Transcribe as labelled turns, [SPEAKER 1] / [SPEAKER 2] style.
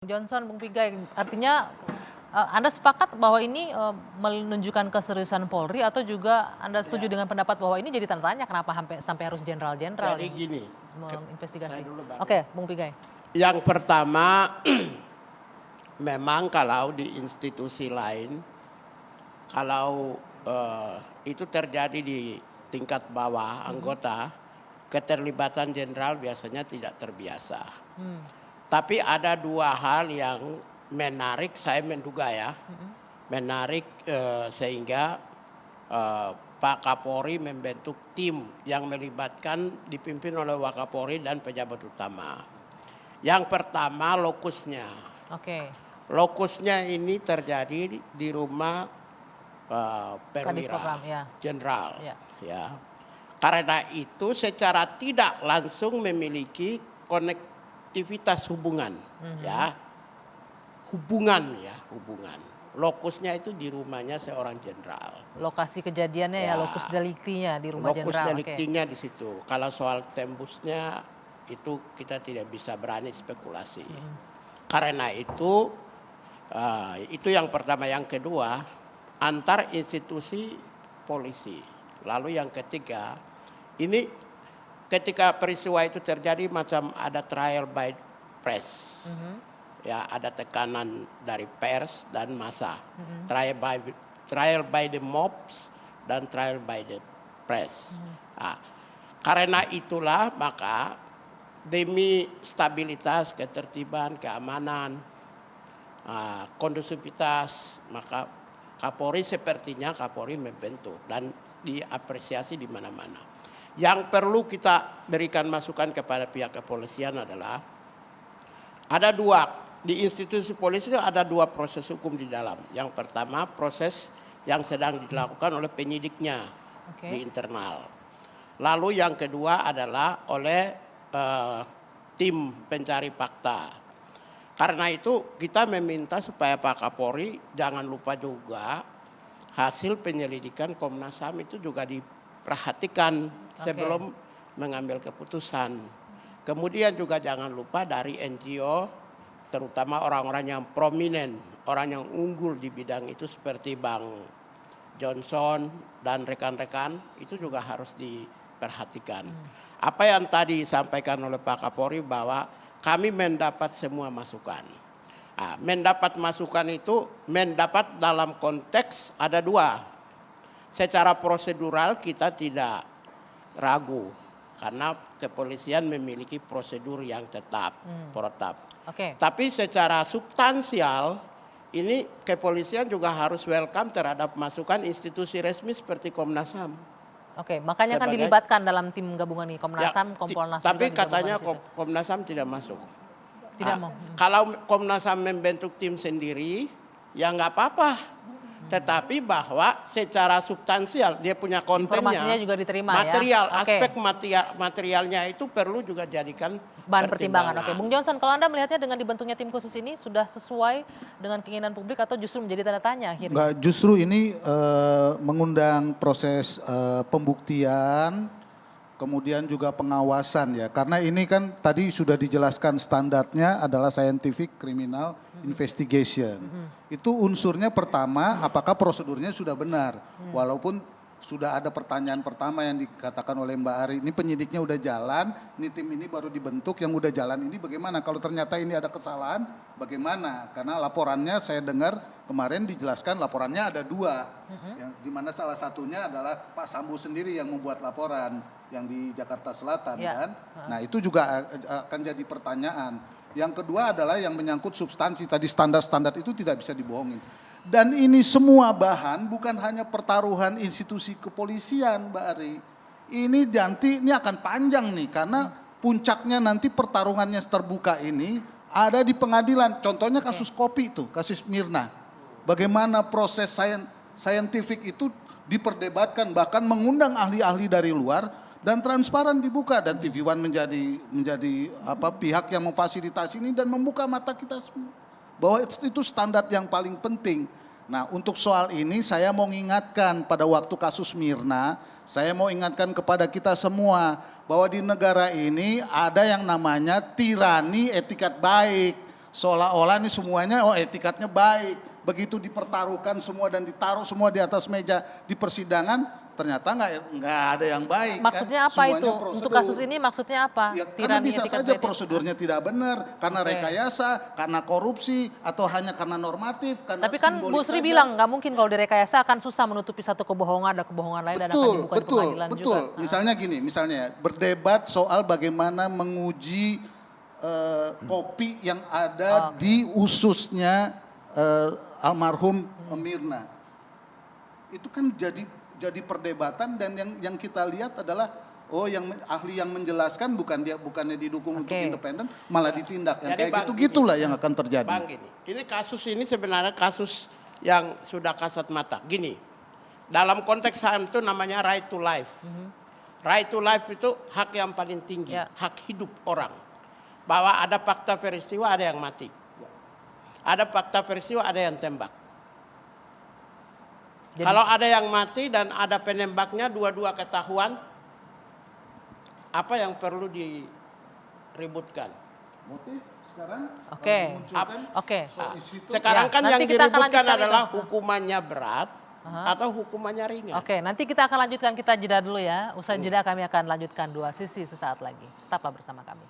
[SPEAKER 1] Johnson, Bung Pigai, artinya Anda sepakat bahwa ini menunjukkan keseriusan Polri atau juga Anda setuju dengan pendapat bahwa ini jadi tanda tanya kenapa sampai harus jenderal-jenderal
[SPEAKER 2] Jadi gini,
[SPEAKER 1] menginvestigasi?
[SPEAKER 2] saya dulu, Bang.
[SPEAKER 1] Oke, Bung Pigai.
[SPEAKER 2] Yang pertama, memang kalau di institusi lain, kalau itu terjadi di tingkat bawah anggota, keterlibatan jenderal biasanya tidak terbiasa. Tapi ada dua hal yang menarik, saya menduga ya, menarik sehingga Pak Kapolri membentuk tim yang melibatkan dipimpin oleh Wakapolri dan pejabat utama. Yang pertama lokusnya.
[SPEAKER 1] Oke.
[SPEAKER 2] Lokusnya ini terjadi di rumah perwira jenderal. Ya. Karena itu secara tidak langsung memiliki konektivitas hubungan. Ya. Hubungan. Lokusnya itu di rumahnya seorang jenderal.
[SPEAKER 1] Lokasi kejadiannya ya lokus deliktinya di rumah jenderal.
[SPEAKER 2] Lokus deliktinya di situ. Kalau soal tembusnya itu kita tidak bisa berani spekulasi. Karena itu yang pertama. Yang kedua, antar institusi polisi. Lalu yang ketiga, ini ketika peristiwa itu terjadi macam ada trial by press. Ya, ada tekanan dari pers dan massa. Trial by the mobs dan trial by the press. Karena itulah maka demi stabilitas, ketertiban, keamanan, kondusivitas, maka Kapolri sepertinya membentuk dan diapresiasi di mana-mana. Yang perlu kita berikan masukan kepada pihak kepolisian adalah ada dua. Di institusi polisi ada dua proses hukum di dalam. Yang pertama proses yang sedang dilakukan oleh penyidiknya di internal. Lalu yang kedua adalah oleh tim pencari fakta. Karena itu kita meminta supaya Pak Kapolri jangan lupa juga hasil penyelidikan Komnas HAM itu juga diperhatikan sebelum mengambil keputusan. Kemudian juga jangan lupa dari NGO, terutama orang-orang yang prominent, orang yang unggul di bidang itu seperti Bang Johnson dan rekan-rekan, itu juga harus diperhatikan. Apa yang tadi disampaikan oleh Pak Kapolri bahwa kami mendapat semua masukan. Mendapat masukan itu mendapat dalam konteks ada dua. Secara prosedural kita tidak ragu karena kepolisian memiliki prosedur yang tetap, protap. Tapi secara substansial ini kepolisian juga harus welcome terhadap masukan institusi resmi seperti Komnas HAM.
[SPEAKER 1] Makanya kan dilibatkan dalam tim gabungan ini Komnas HAM, Kompolnas.
[SPEAKER 2] Tapi katanya Komnas HAM tidak masuk.
[SPEAKER 1] Tidak mau.
[SPEAKER 2] Kalau Komnas HAM membentuk tim sendiri, ya nggak apa-apa. Tetapi bahwa secara substansial dia punya kontennya,
[SPEAKER 1] informasinya juga diterima
[SPEAKER 2] material, aspek materialnya itu perlu juga jadikan
[SPEAKER 1] bahan pertimbangan. Bung Johnson, kalau Anda melihatnya dengan dibentuknya tim khusus ini sudah sesuai dengan keinginan publik atau justru menjadi tanda tanya akhirnya?
[SPEAKER 3] Enggak, justru ini mengundang proses pembuktian, kemudian juga pengawasan ya. Karena ini kan tadi sudah dijelaskan standarnya adalah scientific criminal investigation. Itu unsurnya pertama apakah prosedurnya sudah benar. Walaupun sudah ada pertanyaan pertama yang dikatakan oleh Mbak Ari, ini penyidiknya udah jalan, ini tim ini baru dibentuk, yang udah jalan ini bagaimana? Kalau ternyata ini ada kesalahan bagaimana? Karena laporannya saya dengar kemarin dijelaskan laporannya ada dua. Yang dimana salah satunya adalah Pak Sambo sendiri yang membuat laporan yang di Jakarta Selatan kan. Nah itu juga akan jadi pertanyaan. Yang kedua adalah yang menyangkut substansi, tadi standar-standar itu tidak bisa dibohongin. Dan ini semua bahan bukan hanya pertaruhan institusi kepolisian Mbak Ari. Ini nanti ini akan panjang nih karena puncaknya nanti pertarungannya terbuka ini ada di pengadilan. Contohnya kasus kopi itu, kasus Mirna. Bagaimana proses saintifik itu diperdebatkan bahkan mengundang ahli-ahli dari luar dan transparan dibuka dan TV One menjadi pihak yang memfasilitasi ini dan membuka mata kita semua bahwa itu standar yang paling penting. Nah, untuk soal ini saya mau ingatkan pada waktu kasus Mirna, saya mau ingatkan kepada kita semua bahwa di negara ini ada yang namanya tirani etikat baik. Seolah-olah ini semuanya etikatnya baik. Begitu dipertaruhkan semua dan ditaruh semua di atas meja di persidangan, ternyata nggak ada yang baik.
[SPEAKER 1] Maksudnya
[SPEAKER 3] kan?
[SPEAKER 1] apa
[SPEAKER 3] Semuanya
[SPEAKER 1] itu?
[SPEAKER 3] prosedur.
[SPEAKER 1] Untuk kasus ini maksudnya apa?
[SPEAKER 3] Ya, karena
[SPEAKER 1] Tirani
[SPEAKER 3] bisa
[SPEAKER 1] etikat
[SPEAKER 3] saja
[SPEAKER 1] baik.
[SPEAKER 3] prosedurnya tidak benar, karena
[SPEAKER 1] Oke.
[SPEAKER 3] rekayasa, karena korupsi, atau hanya karena normatif, karena
[SPEAKER 1] Tapi kan
[SPEAKER 3] simbolik
[SPEAKER 1] Bu Sri
[SPEAKER 3] saja.
[SPEAKER 1] bilang nggak mungkin kalau direkayasa akan susah menutupi satu kebohongan, ada kebohongan lain dan akan dibuka di pengadilan
[SPEAKER 3] betul.
[SPEAKER 1] juga.
[SPEAKER 3] Misalnya gini, misalnya berdebat soal bagaimana menguji kopi yang ada di ususnya almarhum Mirna. Itu kan jadi perdebatan, dan yang kita lihat adalah yang ahli yang menjelaskan bukannya didukung untuk independen, malah ditindak. Yang
[SPEAKER 2] Jadi
[SPEAKER 3] kayak
[SPEAKER 2] Bang,
[SPEAKER 3] gitu-gitulah yang akan terjadi.
[SPEAKER 2] Bang, gini, ini kasus ini sebenarnya kasus yang sudah kasat mata. Gini, dalam konteks HAM itu namanya right to life. Right to life itu hak yang paling tinggi, hak hidup orang. Bahwa ada fakta peristiwa, ada yang mati. Ada fakta peristiwa, ada yang tembak.
[SPEAKER 1] Jadi-
[SPEAKER 2] Kalau ada yang mati dan ada penembaknya, dua-dua ketahuan, apa yang perlu diributkan?
[SPEAKER 3] Motif sekarang
[SPEAKER 1] Oke.
[SPEAKER 3] dimunculkan
[SPEAKER 1] Oke.
[SPEAKER 3] soal isu itu.
[SPEAKER 2] Sekarang
[SPEAKER 1] Ya,
[SPEAKER 2] kan
[SPEAKER 1] nanti
[SPEAKER 2] yang
[SPEAKER 1] kita akan
[SPEAKER 2] diributkan
[SPEAKER 1] lanjutkan
[SPEAKER 2] adalah
[SPEAKER 1] itu.
[SPEAKER 2] hukumannya berat atau hukumannya ringan.
[SPEAKER 1] Oke, nanti kita akan lanjutkan, kita jeda dulu ya. Usai jeda kami akan lanjutkan dua sisi sesaat lagi. Tetaplah bersama kami.